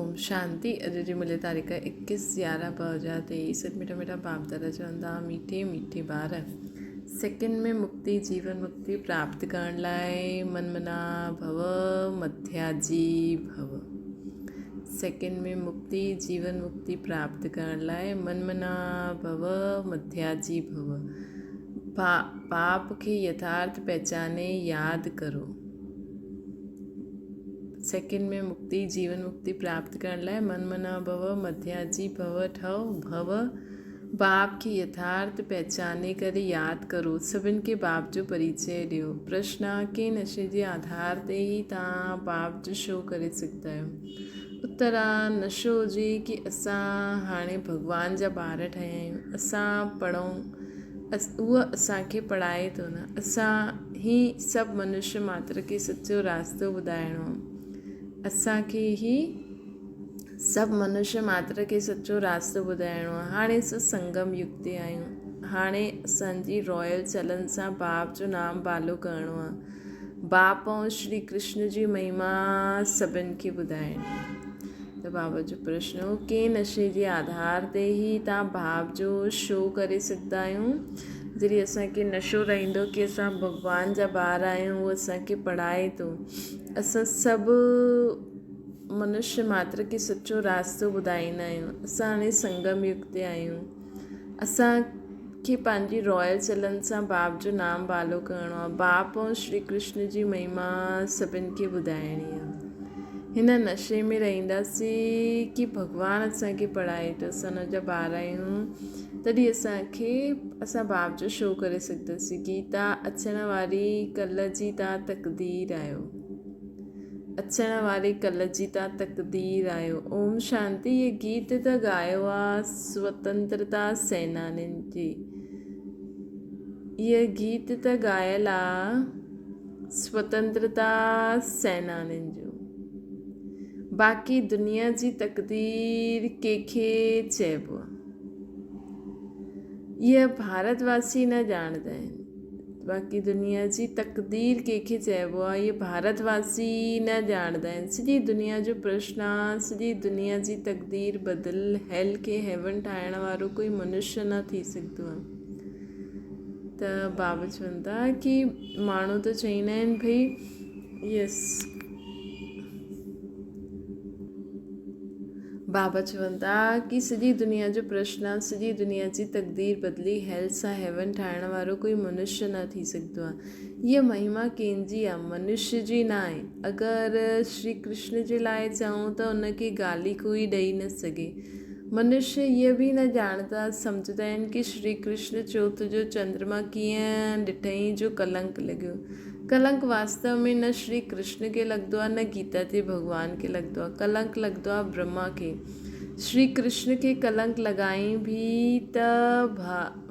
ओम शांति। अॼु जी मिले तारीख़ 21/11/2023। मिठा मिठा बाप दादा चवंदा मीठे मीठे ॿार सेकेंड में मुक्ति जीवन मुक्ति प्राप्त करण लाइ मनमना भव मध्याजी भव। सेकेंड में मुक्ति जीवन मुक्ति प्राप्त करण लाइ मनमना भव मध्याजी भव। पाप के यथार्थ पहचाने याद करो। सेकेंड में मुक्ति जीवन मुक्ति प्राप्त करण लाइ मनमना भव मध्याजी भव ठहो भव। बाप की यथार्थ पहचाने करे याद करो। सभिनि खे बाप जो परिचय ॾियो। प्रश्न के नशे जे आधार ते ई तव्हां बाप जो शो करे सघंदा आहियो। उत्तर आहे नशो हुजे कि असां हाणे भॻवान जा ॿार ठहिया आहियूं। असां पढ़ूं उहो असांखे पढ़ाए थो न। असां ही सभु मनुष्य मात्र खे सचो रास्तो ॿुधाइणो आहे। असांखे ही सभु मनुष्य मात्र खे सचो रास्तो ॿुधाइणो आहे। हाणे असां संगम युग ते आहियूं। हाणे असांजी रॉयल चलन सां बाप जो नाम बालो करिणो आहे। बाप ऐं श्री कृष्ण जी महिमा सभिनि खे ॿुधाइणी। त बाबा जो प्रश्न हो के नशे जे आधार ते ई तव्हां बाप जो शो करे सघंदा आहियूं। जॾहिं असांखे नशो रहंदो कि असां भॻवान जा ॿार आहियूं, उहो असांखे पढ़ाए थो। असां सभु मनुष्य मात्र खे सचो रास्तो ॿुधाईंदा आहियूं। असां हाणे संगम युग ते आहियूं। असांखे पंहिंजी रॉयल चलन सां बाप जो नाम बालो करिणो आहे। बाप ऐं श्री कृष्ण जी महिमा सभिनि खे ॿुधाइणी आहे। हिन नशे में रहंदासीं कि भॻवानु असांखे पढ़ाए थो, असां हुनजा ॿार आहियूं, तॾहिं असां बाप जो शो करे सघंदासीं। गीता अचण वारी कल्ह जी तव्हां तक़दीर आहियो। अचण वारी कल्ह जी तव्हां तक़दीर आहियो। ओम शांति। ये गीत त ॻायो आहे स्वतंत्रता सेनानियुनि जी। ये गीत त ॻायल आहे स्वतंत्रता सेनानियुनि जो। बाक़ी दुनिया जी तक़दीर कंहिंखे चइबो आहे, इहे भारतवासी न ॼाणंदा आहिनि। बाक़ी दुनिया जी तक़दीर कंहिंखे चइबो आहे, इहे भारतवासी न ॼाणंदा आहिनि। सॼी दुनिया जो प्रश्न आहे, सॼी दुनिया जी तक़दीर बदिल हेल खे हेवन ठाहिण वारो कोई मनुष्य न थी सघंदो आहे। त बाबा चवंदा कि माण्हू त चवंदा आहिनि भई यस, बाबा चवंदा कि सॼी दुनिया जो प्रश्न आहे, सॼी दुनिया जी तक़दीर बदिली हेल सां हेवन ठाहिण वारो कोई मनुष्य न थी सघंदो आहे। हीअ महिमा कंहिंजी आहे, मनुष्य जी न आहे। अगरि श्री कृष्ण जे लाइ चऊं त उनखे गाली कोई ॾेई न सघे। मनुष्य इहे बि न ॼाणंदा सम्झंदा आहिनि कि श्री कृष्ण चौथ जो चंद्रमा कीअं ॾिठईं जो कलंक लॻियो। कलंक वास्तव में न श्री कृष्ण खे लॻंदो आहे, न गीता ते भॻवान खे लॻंदो आहे। कलंक लॻंदो आहे ब्रह्मा खे। श्री कृष्ण खे कलंक लॻाई बि त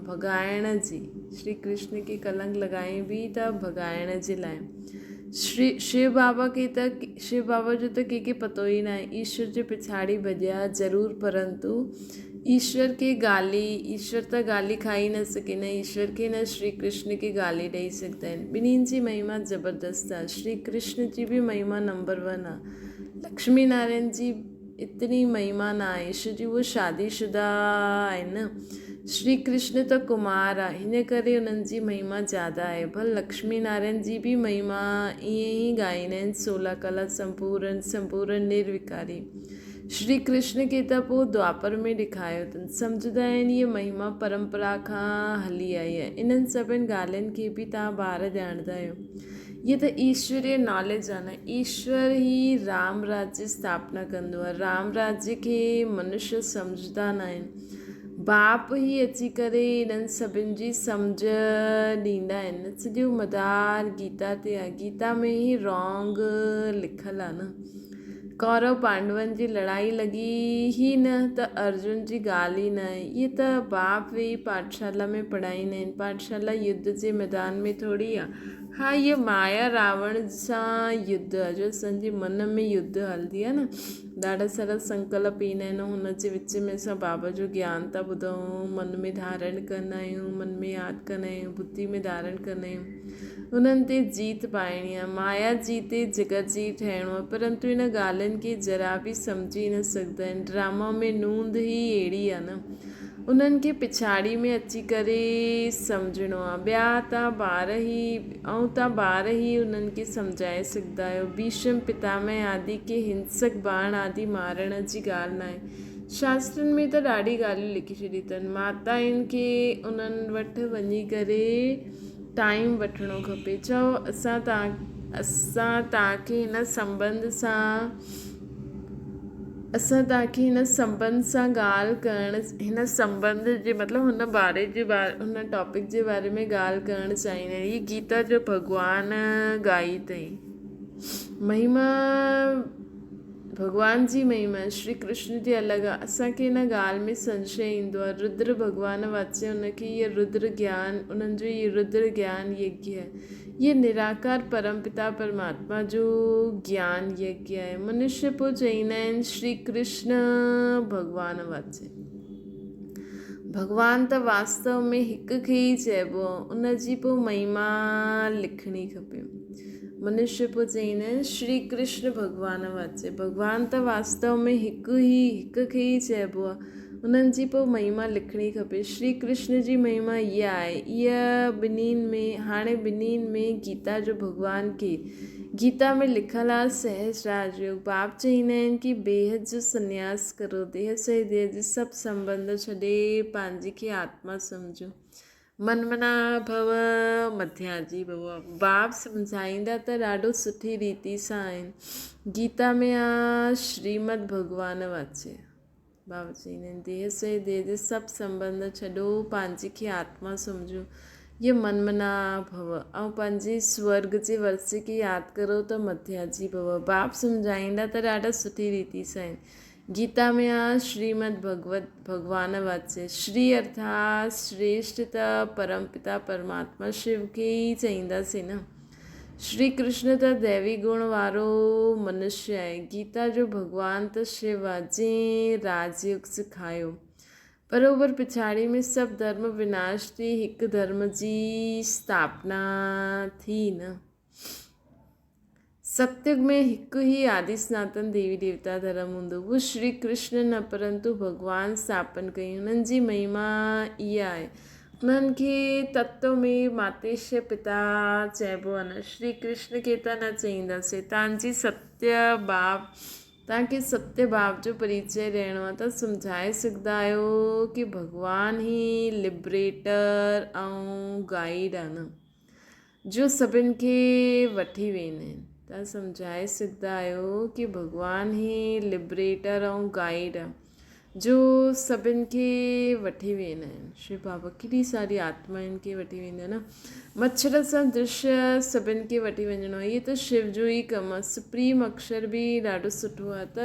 भॻाइण जी, श्री कृष्ण खे कलंक लॻाई बि त भॻाइण जे लाइ। शिव बाबा जो त कंहिंखे पतो ई न आहे। ईश्वर जे पिछाड़ी भॼिया ज़रूरु, परंतु ईश्वर त गाली खाई न सघे। न ईश्वर खे न श्री कृष्ण खे गाली ॾेई सघंदा आहिनि। ॿिन्हिनि जी महिमा ज़बरदस्त आहे। श्री कृष्ण जी बि महिमा नंबर 1 आहे। लक्ष्मी नारायण जी इतनी महिमा न आहे, ईश्वर जी उहे शादीशुदा आहिनि न। श्री कृष्ण त कुमार आहे, हिन करे उन्हनि जी महिमा ज़्यादा आहे। भल लक्ष्मी नारायण जी बि महिमा ईअं ई ॻाईंदा आहिनि। 16 कला संपूर्ण निर्विकारी। श्री कृष्ण खे त पोइ द्वापर में ॾेखारियो अथनि। सम्झंदा आहिनि इहा महिमा परंपरा खां हली आई आहे। इन्हनि सभिनि ॻाल्हियुनि खे बि तव्हां ॿार ॼाणंदा आहियो। इहे त ईश्वरीय नॉलेज आहे न। ईश्वर ई राम राज्य स्थापना कंदो आहे। राम राज्य खे मनुष्य सम्झंदा न आहिनि। बाप ई अची करे इन्हनि सभिनि जी सम्झ ॾींदा आहिनि। सॼो मदार गीता ते आहे। गीता में ई रॉन्ग लिखियलु आहे न। कौरव पांडवनि जी लड़ाई लॻी ई न त अर्जुन जी ॻाल्हि ई न आहे। इहे त बाप वेही पाठशाला में पढ़ाईंदा आहिनि। पाठशाला युद्ध जे मैदान में थोरी आहे। हा, इहा माया रावण सां युद्ध आहे, जो असांजे मन में युद्ध हलंदी आहे न, ॾाढा सारा संकल्प ईंदा आहिनि, हुन जे विच में असां बाबा जो ज्ञान था ॿुधूं, मन में धारण कंदा आहियूं, मन में यादि कंदा आहियूं, बुद्धि में धारण कंदा आहियूं। उन्हनि ते जीत पाइणी आहे, माया जी ते जगत जी ठहिणो आहे, परंतु इन ॻाल्हियुनि खे जरा बि सम्झी न सघंदा आहिनि। ड्रामा में नूंद ई अहिड़ी आहे न, उन्हनि खे पिछाड़ी में अची करे सम्झणो आहे। ॿिया तव्हां ॿार ई उन्हनि खे सम्झाए सघंदा आहियो। भीष्म पितामह आदि खे हिंसक बाण आदि मारण जी ॻाल्हि न आहे। शास्त्रनि में त ॾाढी ॻाल्हियूं लिखी छॾी अथनि। माताउनि खे उन्हनि वटि वञी करे टाइम वठिणो खपे। चओ असां तव्हांखे हिन संबंध सां ॻाल्हि करणु, हिन संबंध जे मतिलबु हुन टॉपिक जे बारे में ॻाल्हि करणु चाहींदा आहिनि। हीअ गीता जो भॻवानु ॻाई अथई। भॻवान जी महिमा श्री कृष्ण जी अलॻि आहे। असांखे हिन ॻाल्हि में संशय ईंदो आहे। रुद्र भॻवानु वाचे हुनखे उन्हनि जो इहो रुद्र ज्ञान यज्ञ आहे। ये निराकार परमपिता परमात्मा जो ज्ञान यज्ञ आहे। मनुष्य पोइ चईंदा आहिनि श्री कृष्ण भॻवानु वाचे। भॻवान त वास्तव में हिक खे ई चइबो आहे, उन जी पोइ महिमा लिखणी खपे। मनुष्य पोइ चईंदा आहिनि श्री कृष्ण भॻवानु वाचे। भॻवान त वास्तव में हिक खे ई चइबो आहे, उन्हनि जी पोइ महिमा लिखणी खपे। श्री कृष्ण जी महिमा इहा आहे। इहा ॿिन्हिनि में गीता जो भॻवान खे गीता में लिखियलु आहे सहस्रार योग। बाप चईंदा आहिनि कि बेहद जो संन्यास करो, देह से देह जे सभु संबंध छॾे पंहिंजी खे आत्मा सम्झो। मनमना भव मध्याजी भव। बाप सम्झाईंदा त ॾाढो सुठी रीति सां आहिनि। गीता में आहे श्रीमद भॻवानु वाचे। बाबा चईंदा आहिनि देह से देह जे सभु संबंध छॾो, पंहिंजी खे आत्मा सम्झो। ये मनमना भव ऐं पंहिंजे स्वर्ग जे वर्से खे यादि करो त मध्याजी भव। बाप सम्झाईंदा त ॾाढा सुठी रीति सां आहिनि। गीता में आहे श्रीमद भॻवानु वाचे। श्री अर्थात श्रेष्ठ त परमपिता परमात्मा शिव खे ई चईंदासीं न। श्री कृष्ण त दैवी गुण वारो मनुष्य आहे। गीता जो भॻवानु त शिव आहे जंहिं राजयोग सिखायो। बरोबर पिछाड़ी में सभु धर्म विनाश थी हिकु धर्म जी स्थापना थी न। सत्युग में हिकु ई आदि सनातन देवी देवता धर्म हूंदो, उहो श्री कृष्ण न परंतु भॻवानु स्थापन कई। हुननि जी महिमा इहा आहे। उन्हनि खे तत्व में मातेश पिता चइबो आहे न। श्री कृष्ण खे त न चईंदासीं। तव्हांखे सत्य भाव जो परिचय ॾियणो आहे त सम्झाए सघंदा आहियो कि भॻवानु ई लिबरेटर ऐं गाइड आहे न, जो सभिनि खे वठी वेंदा आहिनि। तव्हां सम्झाए सघंदा आहियो कि भॻवानु ई लिबरेटर ऐं गाइड आहे, जो सभिनि खे वठी वेंदा आहिनि। शिव बाबा केॾी सारी आत्माउनि खे वठी वेंदा आहिनि न। मच्छर सां दृश्य सभिनि खे वठी वञिणो आहे। इहे त शिव जो ई कमु आहे। सुप्रीम अक्षर बि ॾाढो सुठो आहे त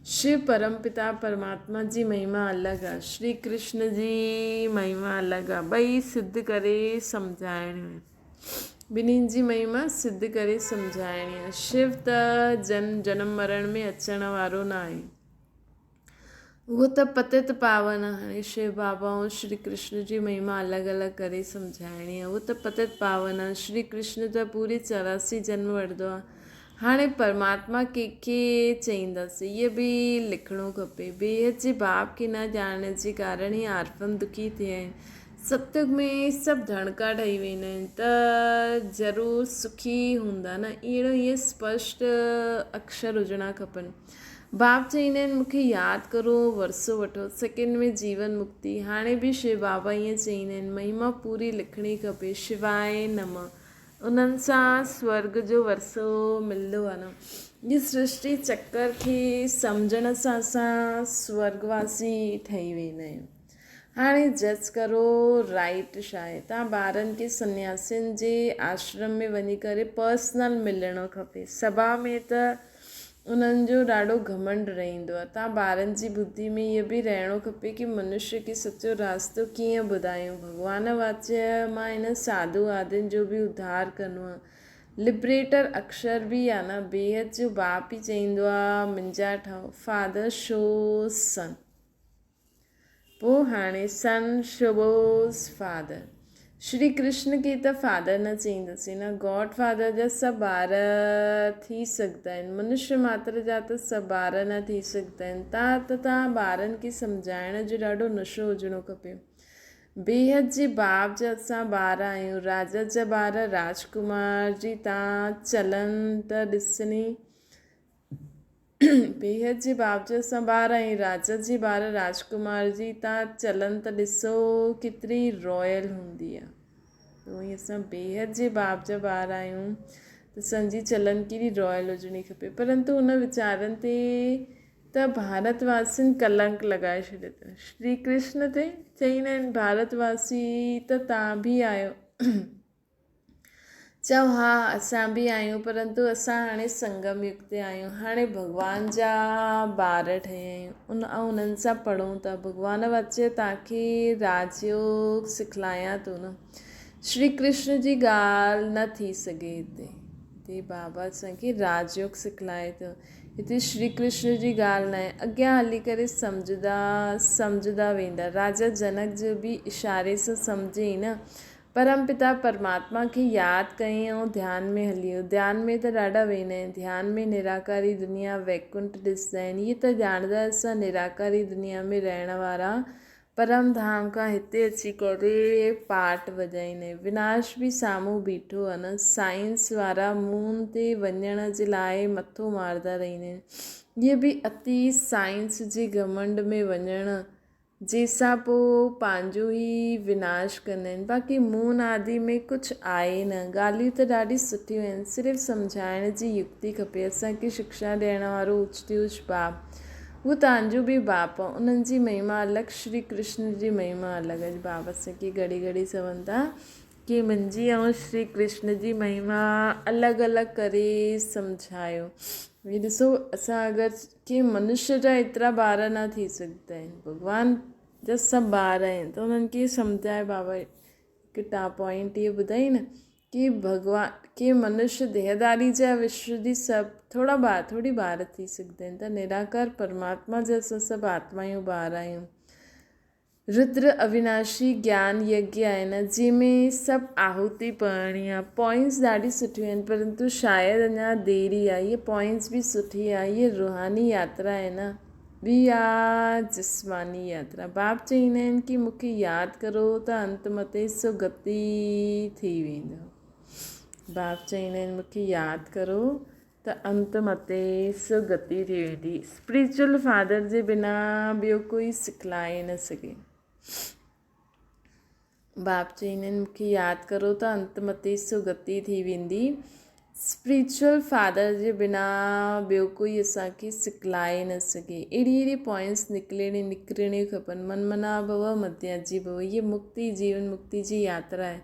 शिव परमपिता परमात्मा जी महिमा अलॻि आहे, श्री कृष्ण जी महिमा अलॻि आहे। ॿई सिद्ध करे सम्झाइणियूं आहिनि। ॿिन्हिनि जी महिमा सिद्ध करे सम्झाइणी आहे। शिव त जनम मरण में अचण वारो न आहे, उहो त पतित पावन आहे। हाणे शिव बाबा ऐं श्री कृष्ण जी महिमा अलॻि अलॻि करे सम्झाइणी आहे। उहो त पतित पावन आहे। श्री कृष्ण त पूरी 84 जन्म वठंदो आहे। हाणे परमात्मा कंहिंखे चईंदासीं, इहे बि लिखिणो खपे। बेहद जे बाप खे न ॼाणण जे कारण ई आर्फन दुखी थिया आहिनि। सत्युग में सभु धणका ठही वेंदा आहिनि त ज़रूरु सुखी हूंदा न। ईअं स्पष्ट अक्षर हुजणा खपनि। बाप चईंदा आहिनि मूंखे यादि करो, वरसो वठो, सेकेंड में जीवन मुक्ति। हाणे बि शिव बाबा ईअं चईंदा आहिनि महिमा पूरी लिखणी खपे। शिवाय नमः। उन्हनि सां स्वर्ग जो वरसो मिलंदो आहे न। इहा सृष्टि चक्कर खे सम्झण सां असां स्वर्गवासी ठही वेंदा आहियूं। हाणे जज करो राइट छा आहे। तव्हां ॿारनि खे सन्यासियुनि जे आश्रम में वञी करे पर्सनल मिलणो खपे। सभा में त उन्हनि जो ॾाढो घमंड रहंदो आहे। तव्हां ॿारनि जी बुद्धि में इहो बि रहणो खपे कि मनुष्य खे सचो रास्तो कीअं ॿुधायूं। भॻवानु वाच्य मां हिन साधू आदियुनि जो बि उद्धार करिणो आहे। लिबरेटर अक्षर बि आहे न, बेहद जो बाप ई चईंदो आहे मुंहिंजा ठहो, फादर शोज़ सन, पोइ हाणे सन शोज़ फादर। श्री कृष्ण खे त फादर न चईंदासीं न, गॉड फादर जा सभु ॿार थी सघंदा आहिनि, मनुष्य मात्र जा त सभु ॿार न थी सघंदा आहिनि। तव्हां ॿारनि खे सम्झाइण जो ॾाढो नशो हुजिणो खपे। बेहद जे बाप जा असां ॿार आहियूं, राजा जा ॿार, राजकुमार जी तव्हां चलन त ॾिसणी, बेहद जे बाप जा असां ॿार आहियूं, राजा जी ॿार, राजकुमार जी तव्हां चलन त ॾिसो केतिरी रॉयल हूंदी आहे। त उअं असां बेहद जे बाप जा ॿार आहियूं त असांजी चलन केॾी रॉयल हुजणी खपे। परंतु उन वीचारनि ते त भारतवासियुनि कलंक लॻाए छॾियो अथनि। श्री कृष्ण ते चईंदा आहिनि भारतवासी त तव्हां बि आहियो, चओ हा असां बि आहियूं, परंतु असां हाणे संगम युग ते आहियूं, हाणे भॻवान जा ॿार ठहिया आहियूं ऐं उन्हनि सां पढ़ूं था। भॻवान वचो तव्हांखे राजयोग सिखलायां थो न, श्री कृष्ण जी ॻाल्हि न थी सघे हिते बाबा असांखे राजयोग सिखलाए थो, हिते श्री कृष्ण जी ॻाल्हि न आहे। अॻियां हली करे सम्झंदा वेंदा। राजा जनक जो बि इशारे सां सम्झे ई न, परमपिता परमात्मा खे यादि कयईं ऐं ध्यान में हली वियो। ध्यान में त ॾाढा वेंदा आहिनि, ध्यान में निराकारी दुनिया वैकुंठ ॾिसंदा आहिनि। इहे त ॼाणंदा असां निराकारी दुनिया में रहण वारा परम धाम खां हिते अची करे पाठ वॼाईंदा आहिनि। विनाश बि साम्हूं बीठो आहे न, साइंस वारा मून ते वञण जे लाइ मथो मारदा रहंदा आहिनि। इहे बि अति साइंस जे घमंड में वञण जंहिंसां पोइ पंहिंजो ई विनाश कंदा आहिनि। बाक़ी मून आदि में कुझु आहे न, ॻाल्हियूं त ॾाढी सुठियूं आहिनि, सिर्फ़ु सम्झाइण जी युक्ति खपे। असांखे शिक्षा ॾियण वारो उच बाप, उहो तव्हांजो बि बाप आहे, उन्हनि जी महिमा अलॻि, श्री कृष्ण जी महिमा अलॻि आहे। बाबा असांखे घड़ी घड़ी चवनि था कि मुंहिंजी ऐं श्री कृष्ण जी महिमा अलॻि अलॻि करे सम्झायो। हीअ ॾिसो, असां अगरि कि मनुष्य जा एतिरा ॿार न थी सघंदा आहिनि, भॻवान जा सभु ॿार आहिनि, त उन्हनि खे सम्झाए बाबा हिकु पॉइंट इहो ॿुधाई न कि भॻवान कि मनुष्य देहदारी जा विश्व जी सभु थोरी ॿार थी सघंदा आहिनि, त निराकार परमात्मा जा असां सभु आत्मायूं ॿार आहियूं। रुद्र अविनाशी ज्ञान यज्ञ आहे न, जंहिंमें सभु आहुति पढ़णी आहे। पॉइंट्स ॾाढी सुठियूं आहिनि, परंतु शायदि अञा देरी आहे। इहे पॉइंट्स बि सुठी आहे, इहे रूहानी यात्रा आहे न, ॿी आहे जिस्मानी यात्रा। बाप चईंदा आहिनि कि मूंखे यादि करो त अंत मते सुगति थी वेंदो। बाप चईंदा आहिनि मूंखे यादि करो त अंत मते सुगति थी वेंदी। स्पिरिचुअल फादर जे बिना ॿियो कोई सिखलाए न सघे। बाप चईंदा आहिनि मूंखे यादि करो त अंत मते सुगति थी वेंदी। स्पिरिचुअल फादर जे बिना ॿियो कोई असांखे सिखलाए न सघे। अहिड़ी पॉइंट्स निकिरणी खपनि। मनमना भव मध्याजी भव, इहे मुक्ति, जीवन मुक्ति जी यात्रा आहे।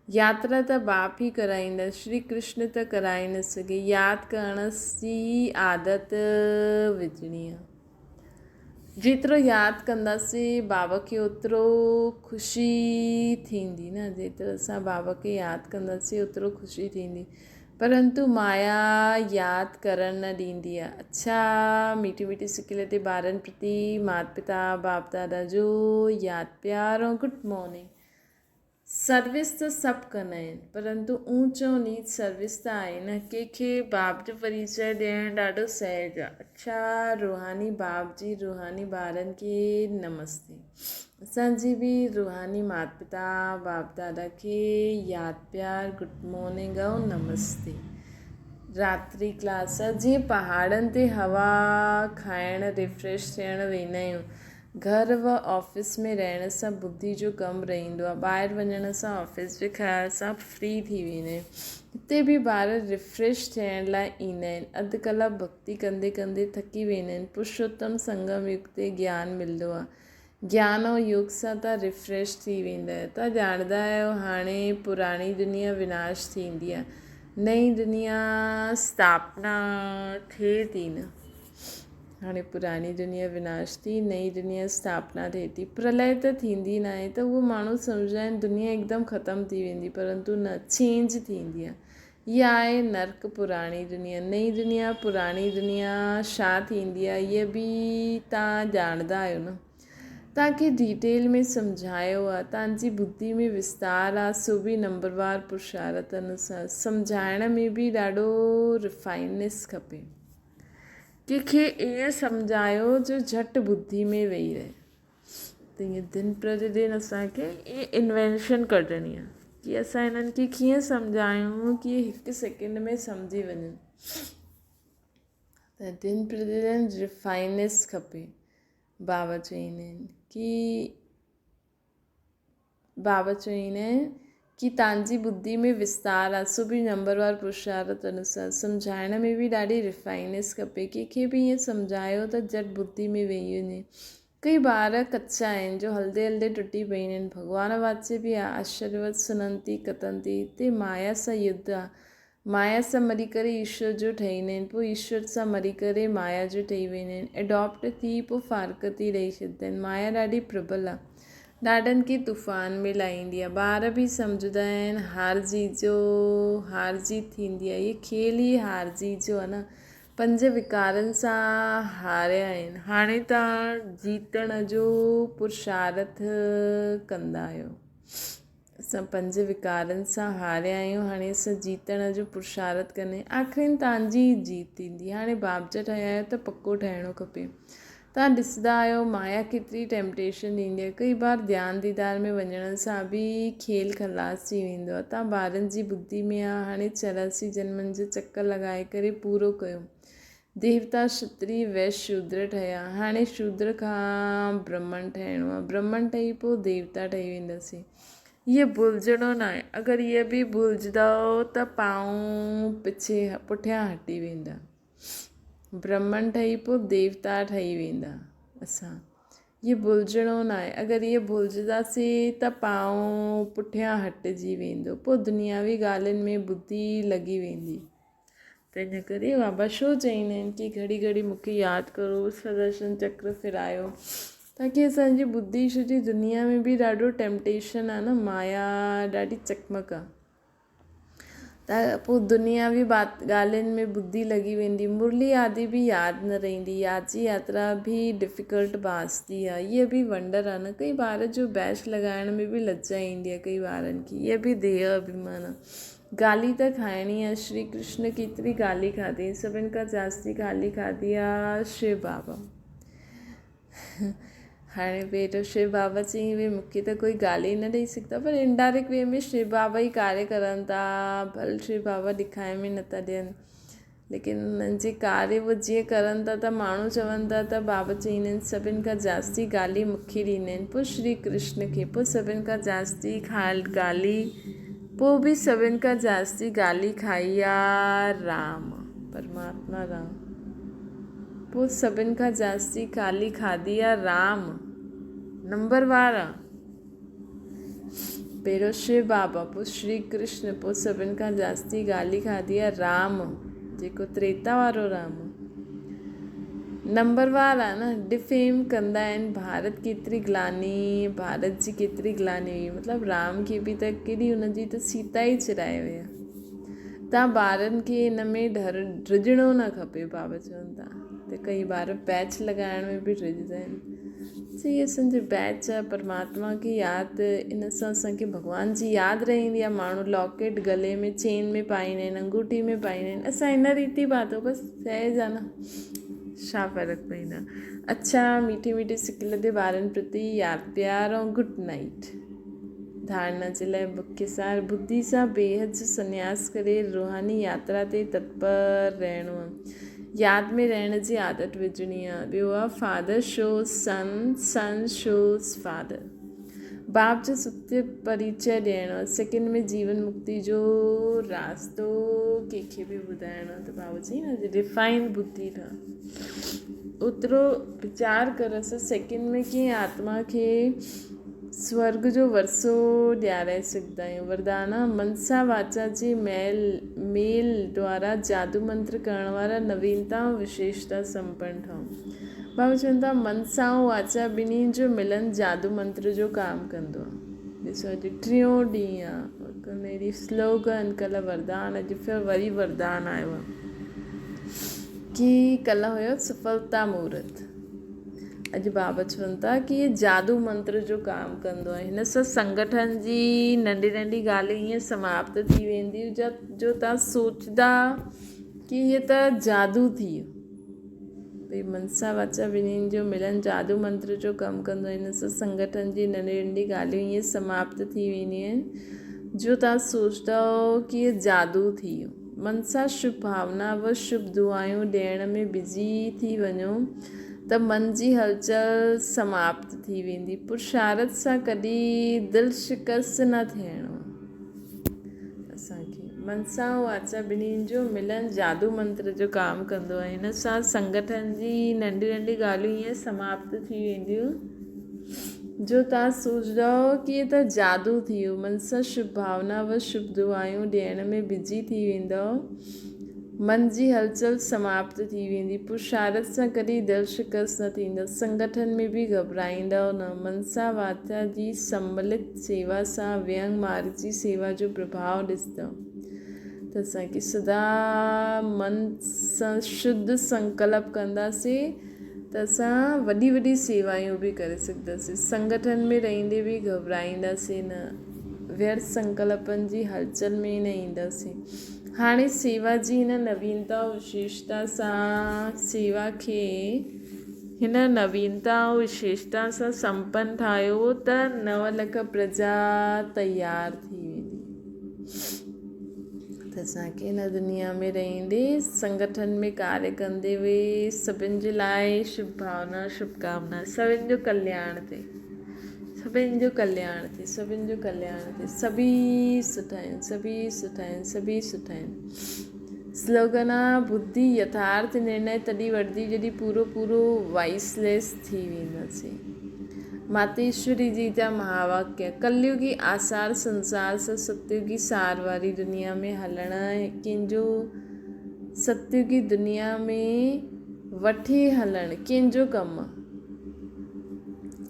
यात्रा त बाप ई कराईंदा, श्री कृष्ण त कराए न सघे। यादि करण जी आदत विझणी आहे। जेतिरो यादि कंदासीं बाबा खे ओतिरो ख़ुशी थींदी न, जेतिरो असां बाबा खे यादि कंदासीं ओतिरो ख़ुशी थींदी। परंतु माया यादि करणु न ॾींदी आहे। अच्छा, मीठी मीठी सिकिल ते ॿारनि प्रति माता पिता बाप दादा जो यादि प्यार ऐं गुड मॉर्निंग। सर्विस त सभु कंदा आहिनि, परंतु ऊंचो नीच सर्विस त आहे न। कंहिंखे बाप जो परिचय ॾियणु ॾाढो सहज आहे। अच्छा, रूहानी बाप जी रूहानी ॿारनि खे नमस्ते। असांजी बि रूहानी माता पिता बाप दादा खे यादि प्यार, गुड मॉर्निंग ऐं नमस्ते। रात्रि क्लास, जीअं पहाड़नि ते हवा खाइणु रिफ्रेश थियणु वेंदा आहियूं, घर व ऑफिस में रहण सां बुद्धि जो कमु रहंदो आहे। ॿाहिरि वञण सां ऑफिस जे ख़्याल सां फ्री थी वेंदा आहियूं। हिते बि ॿार रिफ्रेश थियण लाइ ईंदा आहिनि। अधु कलाक भक्ति कंदे कंदे थकी वेंदा आहिनि। पुरुषोत्तम संगम युग ते ज्ञान मिलंदो आहे। ज्ञान ऐं योग सां तव्हां रिफ्रेश थी वेंदा आहियो। तव्हां ॼाणंदा आहियो हाणे पुराणी दुनिया विनाश थींदी आहे, नई दुनिया स्थापना थिए थी न। हाणे पुराणी दुनिया विनाश थी, नई दुनिया स्थापना थिए थी। प्रलय त थींदी न आहे, त उहो माण्हू सम्झंदा आहिनि दुनिया हिकदमि ख़तमु थी वेंदी, परंतु न, चेंज थींदी आहे। इहा आहे नर्क पुराणी दुनिया। नई दुनिया पुराणी दुनिया छा थींदी आहे इहा बि तव्हां ॼाणंदा आहियो न। तव्हांखे डिटेल में सम्झायो आहे, तव्हांजी बुद्धि में विस्तार आहे, सो बि नंबरवार पुरुषार्थ अनुसार। सम्झाइण में बि ॾाढो रिफाइननेस खपे। कंहिंखे ईअं सम्झायो जो झटि बुद्धि में वेही रहे। त ईअं दिन प्रतिदिन असांखे इहे इन्वेंशन कढणी आहे कि असां हिननि खे कीअं सम्झायूं कि हिकु सेकेंड में सम्झी वञनि। त दिन प्रतिदिन रिफाइननेस खपे। बाबा चवंदा आहिनि कि तव्हांजी बुद्धि में विस्तार आहे, सो बि नंबरवार पुरुषार्थ अनुसार। सम्झाइण में बि ॾाढी रिफाइननेस खपे। कंहिंखे बि ईअं सम्झायो त झटि बुद्धि में वेही वञे। कई ॿार कचा आहिनि जो हलंदे हलंदे टुटी पवंदा आहिनि। भॻवान वाच्य बि आहे, आश्चर्यवत सुनंती कतंती। हिते माया सां युद्ध आहे। माया सां मरी करे ईश्वर जो ठहींदा आहिनि, पोइ ईश्वर सां मरी करे माया जो ठही वेंदा आहिनि। एडॉप्ट थी पोइ फारकती ॾेई छॾींदा आहिनि। माया ॾाढी प्रबल आहे, ॾाढनि खे तूफ़ान में लाहींदी आहे। ॿार बि सम्झंदा आहिनि हार जीत थींदी आहे। इहे खेल ई हार जीत जो आहे न। 5 विकारनि सां हारिया आहिनि, हाणे तव्हां जीतण जो पुरुषार्थ कंदा आहियो। असां 5 विकारनि सां हारिया आहियूं, हाणे असां जीतण जो पुरुषार्थ कंदा आहियूं। आख़िर तव्हांजी जीत थींदी। हाणे बाप जा ठहिया आहियो त पको ठहिणो खपे। तव्हां ॾिसंदा आहियो माया केतिरी टेम्पटेशन ॾींदी आहे। कई बार ध्यानु दीदार में वञण सां बि खेल खलास थी वेंदो आहे। तव्हां ॿारनि जी बुद्धि में आहे, हाणे 84 जन्मनि जो चकर लॻाए करे पूरो कयो। देवता क्षत्रिय वैश्य शूद्र ठहिया, हाणे शूद्र खां ब्राह्मण ठहिणो आहे। ब्राह्मण ठही पोइ देवता ठही वेंदासीं। इहे भुलिजणो न आहे। अगरि इहे बि भुलिजंदव त पाऊं पुठियां हटी वेंदा। ब्राह्मण ठही पोइ देवता ठही वेंदा असां। इहे भुलिजणो न आहे। अगरि इहे भुलिजंदासीं त पाऊं पुठियां हटिजी वेंदो, पोइ दुनियावी ॻाल्हियुनि में बुद्धि लॻी वेंदी। त इन करे बाबा छो चवंदा आहिनि कि घड़ी घड़ी मूंखे यादि करो, सुदर्शन चक्र फिरायो, ताकी असांजी बुद्धि सॼी दुनिया में बि ॾाढो टेम्पटेशन आहे न। माया ॾाढी चकमक आहे, त पोइ दुनियावी ॻाल्हियुनि में बुद्धि लॻी वेंदी। मुरली आदि बि यादि न रहंदी। यादि जी यात्रा बि डिफ़िकल्ट बांसदी आहे। इहा बि वंडर आहे न। कई ॿार जो बैच लॻाइण में बि लज्जा ईंदी आहे कई ॿारनि खे। इहा बि देह अभिमान आहे। गाली त खाइणी आहे। श्री कृष्ण केतिरी गाली खाधी, सभिनि खां जास्ती गाली खाधी आहे शिव बाबा। हाणे पहिरियों शिव बाबा चई भई मूंखे त कोई गाली न ॾेई सघंदा, पर इनडायरेक्ट वे में शिव बाबा ई कार्य करनि था। भले शिव बाबा ॾेखारे में नथा ॾियनि, लेकिन उन्हनि जे कार्य वो जीअं करनि था त माण्हू चवनि था त बाबा चवंदा आहिनि सभिनि खां जास्ती गाली मूंखे ॾींदा आहिनि, पोइ श्री कृष्ण खे, पोइ सभिनि खां जास्ती गाली, पोइ बि सभिनि खां जास्ती गाली खाई आहे राम, परमात्मा राम। पोइ सभिनि खां जास्ती गाली खाधी आहे राम, नंबरवार आहे। पहिरियों शिव बाबा, पोइ श्री कृष्ण, पोइ सभिनि खां जास्ती गाली खाधी आहे राम, जेको त्रेता वारो राम नंबरवार आहे न। डिफेम कंदा आहिनि भारत केतिरी ग्लानी, भारत जी केतिरी ग्लानी हुई, मतिलबु राम खे बि त केॾी हुनजी त सीता ई चिराए विया। तव्हां ॿारनि खे हिन में डिॼणो न खपे। बाबा चवनि था त कई ॿार बैच लॻाइण में बि डिॼंदा आहिनि। इहे असांजो बैच आहे। परमात्मा खे यादि, इन सां असांखे भॻवान जी यादि रहंदी आहे। माण्हू लॉकेट गले में चेन में पाईंदा आहिनि, अंगूठी में पाईंदा आहिनि। असां हिन रीति पातो, बसि सहज आहे न, छा फ़र्क़ु पवंदा। अच्छा, मीठे मीठे सिकल ते ॿारनि प्रति यादि प्यार ऐं गुड नाइट। धारणा जे लाइ मुख्य सार, बुद्धि सां बेहद जो संन्यास करे रूहानी यात्रा ते तत्पर रहणो आहे। यादि में रहण जी आदत विझणी आहे। ॿियो आहे फादर शोज़ सन, सन शोज़ फादर। बाप जो सत्य परिचय ॾियणो आहे। सेकेंड में जीवन मुक्ति जो रास्तो कंहिंखे बि ॿुधाइणो आहे। त बाबा चई न रिफाइंड बुद्धि ठह, ओतिरो वीचार कर असां सेकेंड में कीअं आत्मा खे स्वर्ग जो वरसो ॾियाराए सघंदा आहियूं। वरदाना मनसा वाचा जे मेल द्वारा जादू मंत्र करण वारा नवीनता ऐं विशेषता संपन्न ठहूं। बाबा चवनि था मनसा ऐं वाचा ॿिन्हिनि जो मिलन जादू मंत्र जो काम कंदो आहे। ॾिसो अॼु टियों ॾींहुं आहे, कनेरी स्लोगन कल्ह वरदान, अॼु फिर वरी वरदान आयो आहे कि कल्ह हुयो सफलता मुहूर्त। अॼु बाबा चवनि था कि इहे जादू मंत्र जो कमु कंदो आहे। हिन सां संगठन जी नंढी नंढी ॻाल्हियूं ईअं समाप्त थी वेंदियूं जो तव्हां सोचंदा कि इहे त जादू थी वियो। भई मनसा वाचा ॿिन्हिनि जो मिलन जादू मंत्र जो कमु कंदो आहे। हिन सां संगठन जी नंढी नंढी ॻाल्हियूं ईअं समाप्त थी वेंदियूं आहिनि जो तव्हां सोचंदा हो कि इहे जादू थी वियो। मन सां शुभ भावना व शुभ दुआयूं ॾियण में बिज़ी थी वञो त मन जी हलचल समाप्त थी वेंदी। पुरुषार्थ सां कॾहिं दिलि शिकस्त न थियणो। असांखे मनसा वाचा ॿिन्हिनि जो मिलन जादू मंत्र जो कमु कंदो आहे। हिन सां संगठन जी नंढी नंढी ॻाल्हियूं ईअं समाप्त थी वेंदियूं जो तव्हां सोचंदा हो कि इहे त जादू थी वियो। मन सां शुभ भावना व शुभ दुआयूं ॾियण में बिज़ी थी वेंदव। मन जी हलचल समाप्त थी वेंदी। पुरुषार्थ सां कॾहिं दिलि शिकस्त न थींदव। संगठन में बि घबराईंदव न। मनसा वाचा जी सम्मिलित सेवा सां व्यंग मार्ग जी सेवा जो प्रभाव ॾिसंदव त असांखे सदा मन सां शुद्ध संकल्प कंदासीं त असां वॾी वॾी सेवायूं बि करे सघंदासीं। संगठन में रहंदे बि घबराईंदासीं न। व्यर्थ संकल्पनि जी हलचल में न ईंदासीं। हाणे सेवा जी हिन नवीनता विशेषता सां सेवा खे हिन नवीनता ऐं विशेषता सां संपन्न ठाहियो त 9 लख प्रजा तयारु थी वेंदी। त असांखे हिन दुनिया में रहंदे संगठन में कार्य कंदे हुए सभिनि जे लाइ शुभ भावना शुभकामना, सभिनि जो कल्याण थिए, सभिनि जो कल्याण थिए, सभिनि जो कल्याण थिए। सभी सुठा आहिनि, सभी सुठा आहिनि, सभी सुठा आहिनि। स्लोगन आहे बुद्धि यथार्थ निर्णय तॾहिं वठंदी जॾहिं पूरो वाइसलेस थी वेंदासीं। मातेश्वरी जी जा महावाक्य। कलयुगी आसार संसार सां सतयुगी सार वारी दुनिया में हलण कंहिंजो सतयुगी दुनिया में वठी हलणु कंहिंजो कमु आहे।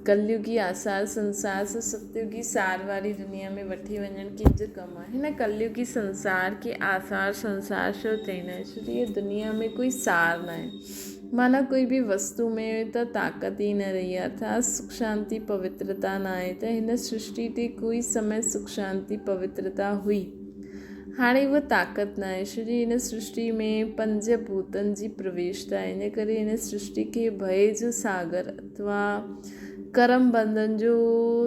कलयुगी आसार संसार सां सतयुगी सार वारी दुनिया में वठी वञणु कंहिंजो कमु आहे। हिन कलयुगी संसार खे आसार संसार छो चईंदा आहिनि? छो इहा दुनिया में कोई सार न आहे। माना कोई बि वस्तु में त ताक़त ई न रही आहे, अर्थात सुख शांति पवित्रता न आहे। त हिन सृष्टि ते कोई समय सुख शांति पवित्रता हुई, हाणे उहा ताक़त न आहे। छो जो हिन सृष्टि में 5 भूतनि जी प्रवेशता आहे। इन करे हिन सृष्टि खे भय जो सागर अथवा कर्म बंधन जो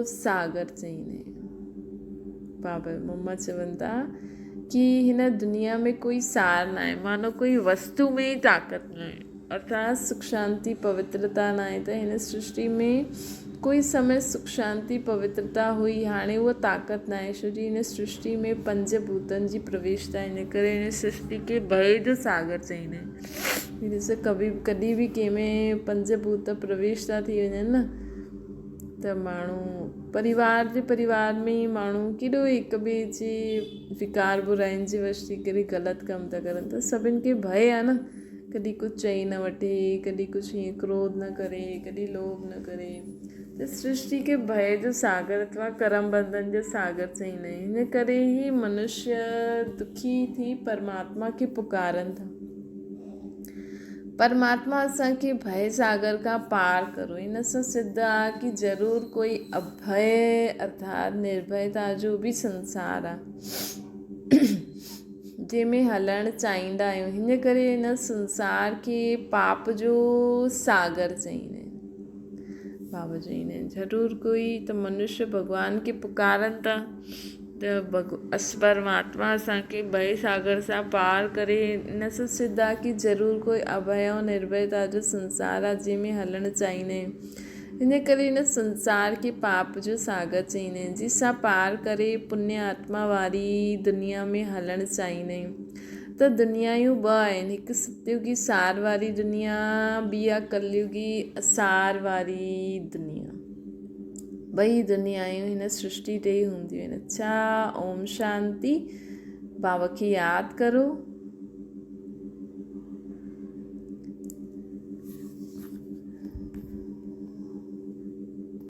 सागर चईंदा आहिनि। बाबा मम्मा चवनि था कि हिन दुनिया में कोई सार न आहे, मानो कोई वस्तु में ई ताक़त न आहे, अर्थात सुख शांति पवित्रता न आहे। त हिन सृष्टि में कोई समय सुख शांति पवित्रता हुई, हाणे उहा ताक़त न आहे। छो जो हिन सृष्टि में 5 भूतनि जी प्रवेशता, इन करे हिन सृष्टि खे भय जो सागर चईंदा आहिनि। ॾिसो कॾहिं बि कंहिंमें 5 भूत प्रवेशता थी वञनि न त माण्हू परिवार में ई माण्हू केॾो हिक ॿिए जे विकार बुराइनि जे वश थी करे ग़लति कमु था करनि। त सभिनि खे भय आहे न, कॾहिं कुझु चई न वठे, कॾहिं कुझु हीअं क्रोध न करे, कॾहिं लोभ न करे। त सृष्टि खे भय जो सागर अथवा कर्म बंधन जो सागर चईंदा आहिनि। हिन करे ई मनुष्य दुखी थी परमात्मा खे पुकारनि था। परमात्मा असांखे भय सागर खां पार करो। हिन सां सिद्ध आहे कि ज़रूरु कोई अभय अर्थात निर्भयता जो बि संसार आहे जंहिंमें हलणु चाहींदा आहियूं। हिन करे हिन संसार खे पाप जो सागर चईंदा आहिनि। बाबा चईंदा आहिनि ज़रूरु कोई त मनुष्य भॻवान खे पुकारनि था त परमात्मा असांखे भय सागर सां पार करे। हिन सां सिद्ध आहे कि ज़रूरु कोई अभय ऐं निर्भयता जो संसार आहे जंहिंमें हलणु चाहींदा आहियूं। हिन करे हिन संसार खे पाप जो सागर चईंदा आहिनि, जंहिंसां पार करे पुण्य आत्मा वारी दुनिया में हलणु चाहींदा आहियूं। त दुनियायूं 2 आहिनि, हिकु सतयुगी सार वारी दुनिया, ॿी आहे कलयुगी असार वारी दुनिया। 2 दुनियायूं हिन सृष्टि ते ई हूंदियूं आहिनि। अच्छा, ओम शांति। बाबा खे यादि करो।